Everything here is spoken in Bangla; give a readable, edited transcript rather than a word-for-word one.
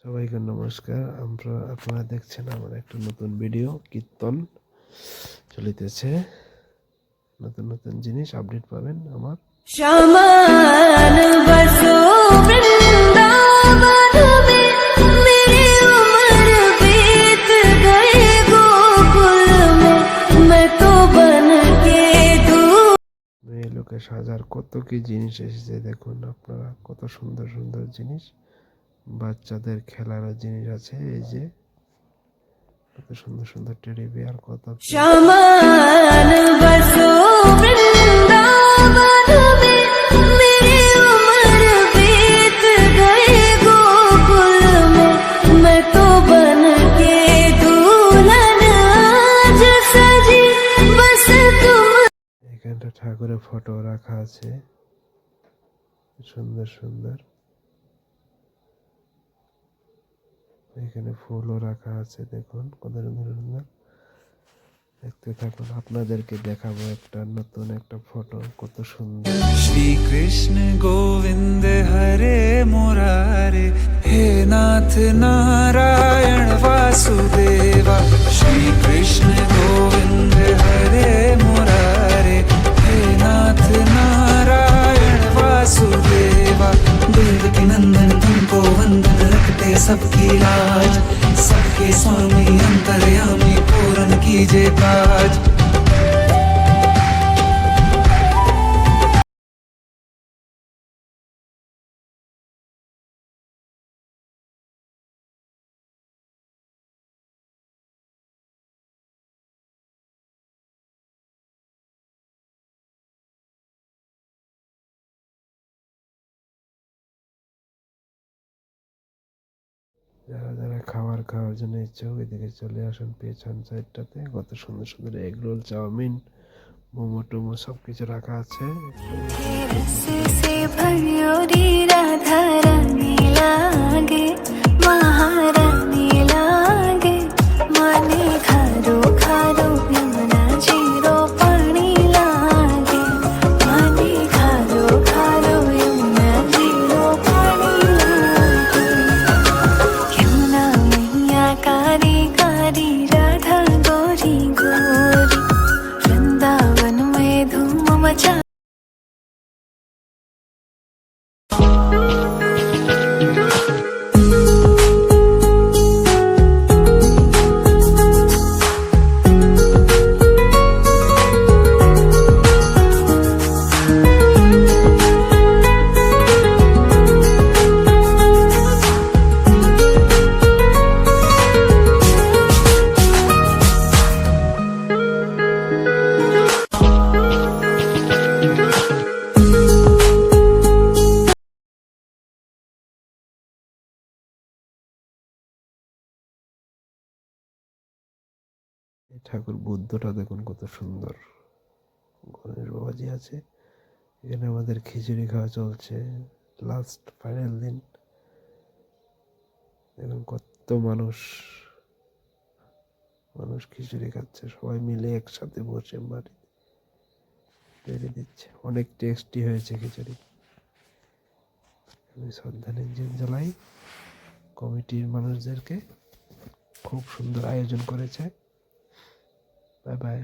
সবাইকে নমস্কার। আপনারা দেখছেন আমার একটা নতুন ভিডিও। কীর্তন চলিতেছে, নতুন নতুন জিনিস আপডেট পাবেন আমার। शमान बसो वृंदावन में, मेरी उम्र बीत गई गोकुल में, मैं तो बन के दूर। মেয়ে লোকে সাজার কত কি জিনিস এসেছে দেখুন আপনারা, কত সুন্দর সুন্দর জিনিস। বাচ্চাদের খেলার জিনিস আছে, এই যে কত সুন্দর সুন্দর টেডি বিয়ার, কত शमान बसो वृंदावन में, मेरी उम्र बीत गई गोकुल में, मैं तो बन के दुल्हन आज सजी बस तुम। এখানটা ঠাকুরের ফটো রাখা আছে, সুন্দর সুন্দর। এখানে ফুলও রাখা আছে, দেখুন কত সুন্দর সুন্দর। দেখতে থাকুন, আপনাদেরকে দেখাবো একটা নতুন একটা ফটো, কত সুন্দর। श्री कृष्ण गोविंद हरे मुरारे, हे नाथ नारायण वासुदेवा। श्री कृष्ण गोविंद हरे मुरारे, हे नाथ नारायण वासुदेवा। देवकी नंदन तुमको वंदन, रखते सबकी लाज, सबके स्वामी अंतर्यामी पूरन कीजे काज। যারা যারা খাওয়ার জন্য ইচ্ছুক এদিকে চলে আসুন পেছন সাইডটাতে। কত সুন্দর সুন্দর এগ রোল, চাউমিন, মোমো টোমো সব কিছু রাখা আছে। से भरियोरी राधा रानी लागे, महारानी लागे, माने खारो खारो यमुना जीरो पानी लागे, माने खारो खारो यमुना जीरो पानी लागे। यमुना मैया कारी कारी, राधा गोरी गोरी, वृंदावन में धूम मचा। এই ঠাকুর বুদ্ধটা দেখুন কত সুন্দর। গণেশ বাবাজি আছে এখানে। আমাদের খিচুড়ি খাওয়া চলছে, লাস্ট ফাইনাল দিন। দেখুন কত মানুষ মানুষ খিচুড়ি খাচ্ছে, সবাই মিলে একসাথে বসে বাড়ি তৈরি দিচ্ছে। অনেক টেস্টি হয়েছে খিচুড়ি। আমি শ্রদ্ধা নিবেদন জানাই কমিটির মানুষদেরকে, খুব সুন্দর আয়োজন করেছে। Bye bye.